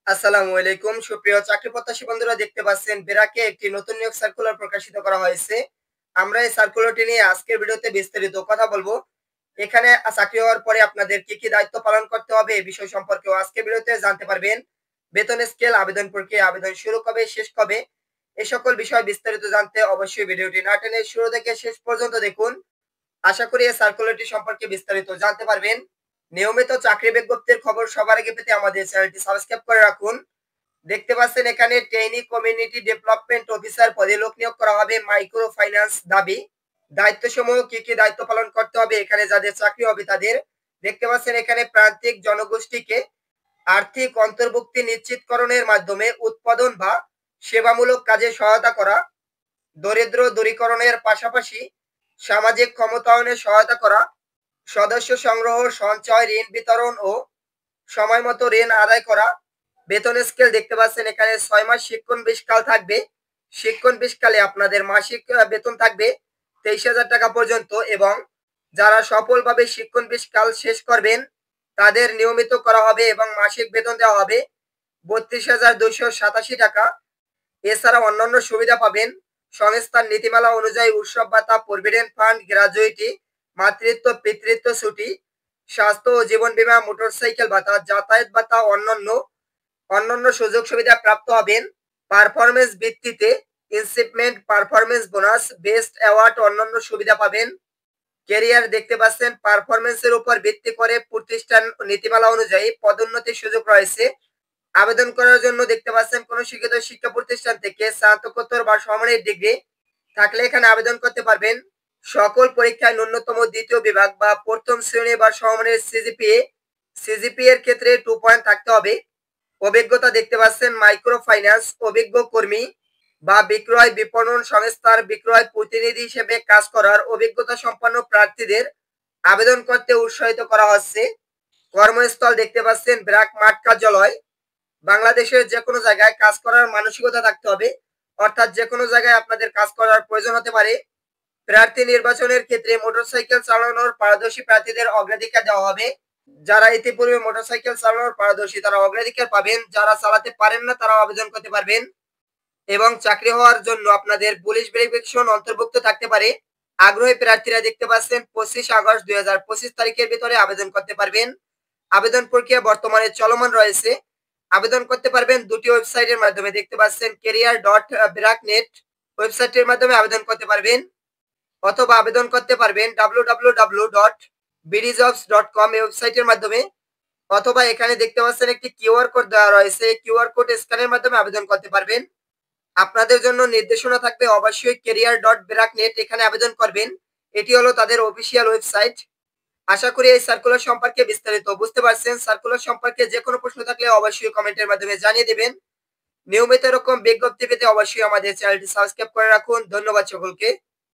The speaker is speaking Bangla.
আসসালামু আলাইকুম সুপ্রিয় চাকরি প্রত্যাশী বন্ধুরা, দেখতে পাচ্ছেন বেরাকে একটি নতুন নিয়োগ সার্কুলার প্রকাশিত করা হয়েছে। আমরা এই সার্কুলারটি নিয়ে আজকের ভিডিওতে বিস্তারিত কথা বলবো। এখানে চাকরি হওয়ার পরে আপনাদের কি কি দায়িত্ব পালন করতে হবে এই বিষয় সম্পর্কেও আজকের ভিডিওতে জানতে পারবেন। বেতন স্কেল, আবেদন প্রক্রিয়া, আবেদন শুরু কবে শেষ কবে, এই সকল বিষয় বিস্তারিত জানতে অবশ্যই ভিডিওটি না টেনে শুরু থেকে শেষ পর্যন্ত দেখুন। আশা করি এই সার্কুলারটি সম্পর্কে বিস্তারিত জানতে পারবেন। নিয়মিত চাকরি বিজ্ঞপ্তির খবর সবার আগে পেতে আমাদের চ্যানেলটি সাবস্ক্রাইব করে রাখুন। দেখতে পাচ্ছেন এখানে ট্রেনি কমিউনিটি ডেভেলপমেন্ট অফিসার পদে লোক নিয়োগ করা হবে। মাইক্রো ফাইন্যান্স দাবি। দায়িত্ব সমূহ কি কি দায়িত্ব পালন করতে হবে এখানে যাদের চাকরি হবে তাদের। দেখতে পাচ্ছেন এখানে প্রান্তিক জনগোষ্ঠীকে আর্থিক অন্তর্ভুক্তি নিশ্চিতকরণের মাধ্যমে উৎপাদন বা সেবামূলক কাজে সহায়তা করা, দরিদ্র দূরীকরণের পাশাপাশি সামাজিক ক্ষমতায়নে সহায়তা করা, সদস্য সংগ্রহ, সঞ্চয়, ঋণ বিতরণ ও সময় মতো ঋণ আদায় করা। বেতন স্কেল দেখতে পাচ্ছেন এখানে 6 মাস শিক্ষণ কাল থাকবে। শিক্ষণ কালে আপনাদের মাসিক বেতন থাকবে 23,000 টাকা পর্যন্ত, এবং যারা সফলভাবে শিক্ষণ কাল শেষ করবেন তাদের নিয়মিত করা হবে এবং মাসিক বেতন দেওয়া হবে 32,287 টাকা। এছাড়া অন্যান্য সুবিধা পাবেন সংস্থার নীতিমালা অনুযায়ী উৎসব ভাতা, প্রভিডেন্ট ফান্ড, গ্র্যাজুইটি, মাতৃত্ব পিতৃত্ব ছুটি, স্বাস্থ্য ও জীবন বীমা, মোটরসাইকেল ভাতা, যাতায়াত ভাতা, অন্যান্য সুযোগ সুবিধা প্রাপ্ত হবেন। পারফরমেন্স ভিত্তিতে ইনসিপমেন্ট, পারফরমেন্স বোনাস, বেস্ট অ্যাওয়ার্ড, অন্যান্য সুবিধা পাবেন। ক্যারিয়ার দেখতে পাচ্ছেন পারফরমেন্সের উপর ভিত্তি করে প্রতিষ্ঠান নীতিমালা অনুযায়ী পদোন্নতির সুযোগ রয়েছে। আবেদন করার জন্য দেখতে পাচ্ছেন কোন শিক্ষিত শিক্ষা প্রতিষ্ঠান থেকে স্নাতকোত্তর বা সমমানের ডিগ্রি থাকলে এখানে আবেদন করতে পারবেন। সকল পরীক্ষায় ন্যূনতম দ্বিতীয় বিভাগ বা প্রথম শ্রেণী বা সমমানের সিজিপি এর ক্ষেত্রে 2 পয়েন্ট থাকতে হবে। অভিজ্ঞতা দেখতে পাচ্ছেন মাইক্রো ফাইন্যান্স অভিজ্ঞ কর্মী বা বিক্রয় বিপণন সংস্থার বিক্রয় প্রতিনিধি হিসেবে কাজ করার অভিজ্ঞতা সম্পন্ন প্রার্থীদের আবেদন করতে উৎসাহিত করা হচ্ছে। কর্মস্থল দেখতে পাচ্ছেন ব্র্যাক মাঠ কার্যালয়। বাংলাদেশের যে কোনো জায়গায় কাজ করার মানসিকতা থাকতে হবে, অর্থাৎ যে কোনো জায়গায় আপনাদের কাজ করার প্রয়োজন হতে পারে। প্রার্থী নির্বাচনের ক্ষেত্রে মোটরসাইকেল চালানোর পারদর্শী প্রার্থীদের অগ্রাধিকার দেওয়া হবে। যারা ইতিপূর্বে মোটরসাইকেল চালানোর পারদর্শী তারা অগ্রাধিকার পাবেন, যারা চালাতে পারেন না তারা আবেদন করতে পারবেন। এবং চাকরি হওয়ার জন্য আপনাদের পুলিশ ভেরিফিকেশন অন্তর্ভুক্ত থাকতে পারে। আগ্রহী প্রার্থীরা দেখতে পাচ্ছেন 25 আগস্ট 2025 তারিখের ভিতরে আবেদন করতে পারবেন। আবেদন প্রক্রিয়া বর্তমানে চলমান রয়েছে। আবেদন করতে পারবেন দুটি ওয়েবসাইটের মাধ্যমে। দেখতে পাচ্ছেন career.bracknet ওয়েবসাইটের মাধ্যমে আবেদন করতে পারবেন, অথবা আবেদন করতে পারবেন www.bdjobs.com ওয়েবসাইটের মাধ্যমে, অথবা এখানে দেখতে পাচ্ছেন একটি কিউআর কোড দেওয়া রয়েছে। কিউআর কোড স্ক্যানের মাধ্যমে আবেদন করতে পারবেন। আপনাদের জন্য নির্দেশনা থাকবে, অবশ্যই career.bracknet এখানে আবেদন করবেন। এটি হলো তাদের অফিসিয়াল ওয়েবসাইট। আশা করি এই সার্কুলার সম্পর্কে বিস্তারিত বুঝতে পারছেন। সার্কুলার সম্পর্কে যে কোনো প্রশ্ন থাকলে অবশ্যই কমেন্টের মাধ্যমে জানিয়ে দেবেন। নিয়মিত এরকম বিজ্ঞপ্তি পেতে অবশ্যই আমাদের চ্যানেলটি সাবস্ক্রাইব করে রাখুন। ধন্যবাদ সকলকে।